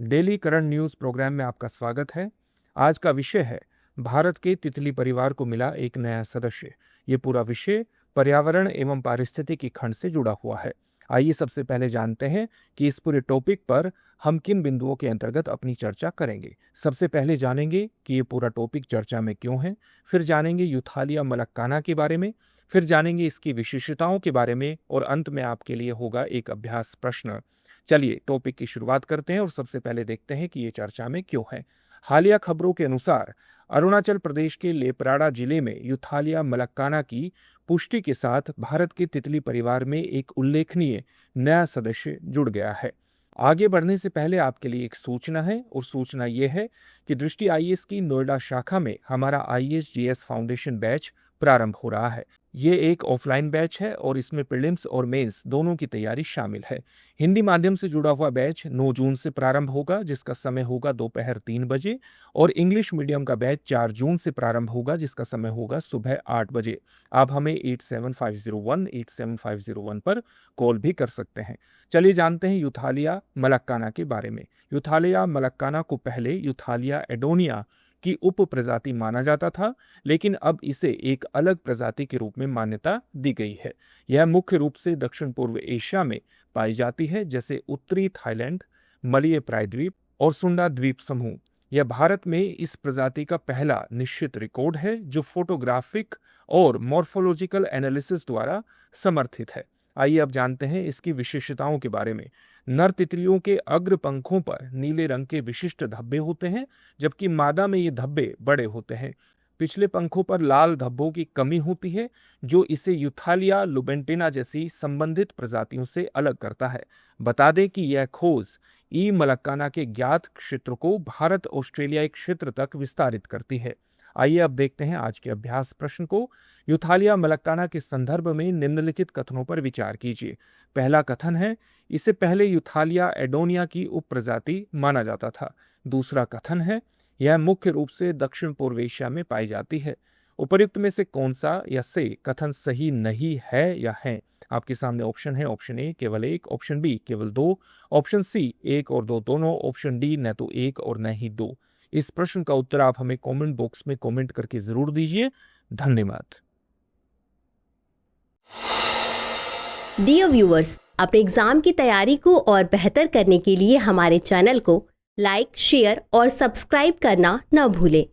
Daily current news programme में आपका स्वागत है। आज का विषय है भारत के तितली परिवार को मिला एक नया सदस्य। ये पूरा विषय पर्यावरण एवं पारिस्थितिकी खंड से जुड़ा हुआ है। आइए सबसे पहले जानते हैं कि इस पूरे टॉपिक पर हम किन बिंदुओं के अंतर्गत अपनी चर्चा करेंगे। सबसे पहले जानेंगे कि ये पूरा टॉपिक चर्चा में क्यों है, फिर जानेंगे यूथालिया मलक्काना के बारे में, फिर जानेंगे इसकी विशेषताओं के बारे में और अंत में आपके लिए होगा एक अभ्यास प्रश्न। चलिए टॉपिक की शुरुआत करते हैं और सबसे पहले देखते हैं कि ये चर्चा में क्यों है। हालिया खबरों के अनुसार अरुणाचल प्रदेश के लेपराडा जिले में यूथालिया मलक्काना की पुष्टि के साथ भारत के तितली परिवार में एक उल्लेखनीय नया सदस्य जुड़ गया है। आगे बढ़ने से पहले आपके लिए एक सूचना है और सूचना ये है कि दृष्टि आईएएस की नोएडा शाखा में हमारा IAS-GS फाउंडेशन बैच प्रारंभ हो रहा है। ये एक ऑफलाइन बैच है और इसमें प्रीलिम्स और मेंस दोनों की तैयारी शामिल है। हिंदी माध्यम से जुड़ा हुआ बैच 9 जून से प्रारंभ होगा, जिसका समय होगा दोपहर 3 बजे, और इंग्लिश मीडियम का बैच 4 जून से प्रारंभ होगा, जिसका समय होगा सुबह 8 बजे। आप हमें 8750187501 पर कॉल भी कर सकते हैं। चलिए जानते हैं यूथालिया मलक्काना के बारे में। यूथालिया मलक्काना को पहले यूथालिया एडोनिया की उप प्रजाति माना जाता था, लेकिन अब इसे एक अलग प्रजाति के रूप में मान्यता दी गई है। यह मुख्य रूप से दक्षिण पूर्व एशिया में पाई जाती है, जैसे उत्तरी थाईलैंड, मलय प्रायद्वीप और सुंडा द्वीप समूह। यह भारत में इस प्रजाति का पहला निश्चित रिकॉर्ड है जो फोटोग्राफिक और मॉर्फोलॉजिकल एनालिसिस द्वारा समर्थित है। आइए अब जानते हैं इसकी विशेषताओं के बारे में। नर तितलियों के अग्र पंखों पर नीले रंग के विशिष्ट धब्बे होते हैं, जबकि मादा में ये धब्बे बड़े होते हैं। पिछले पंखों पर लाल धब्बों की कमी होती है, जो इसे यूथालिया लुबेंटिना जैसी संबंधित प्रजातियों से अलग करता है। बता दें कि यह खोज ई मलक्काना के ज्ञात क्षेत्र को भारत ऑस्ट्रेलिया क्षेत्र तक विस्तारित करती है। आइए अब देखते हैं आज के अभ्यास प्रश्न को। यूथालिया मलक्काना के संदर्भ में निम्नलिखित कथनों पर विचार कीजिए। पहला कथन है, इसे पहले यूथालिया एडोनिया की उप प्रजाति माना जाता था। दूसरा कथन है, यह मुख्य रूप से दक्षिण पूर्व एशिया में पाई जाती है। उपर्युक्त में से कौन सा या से कथन सही नहीं है या है? आपके सामने ऑप्शन है। ऑप्शन ए केवल 1, ऑप्शन बी केवल 2, ऑप्शन सी 1 और 2 दोनों, ऑप्शन डी न तो 1 और न ही 2। इस प्रश्न का उत्तर आप हमें कमेंट बॉक्स में कमेंट करके जरूर दीजिए। धन्यवाद। डियर व्यूअर्स, अपने एग्जाम की तैयारी को और बेहतर करने के लिए हमारे चैनल को लाइक, शेयर और सब्सक्राइब करना न भूलें।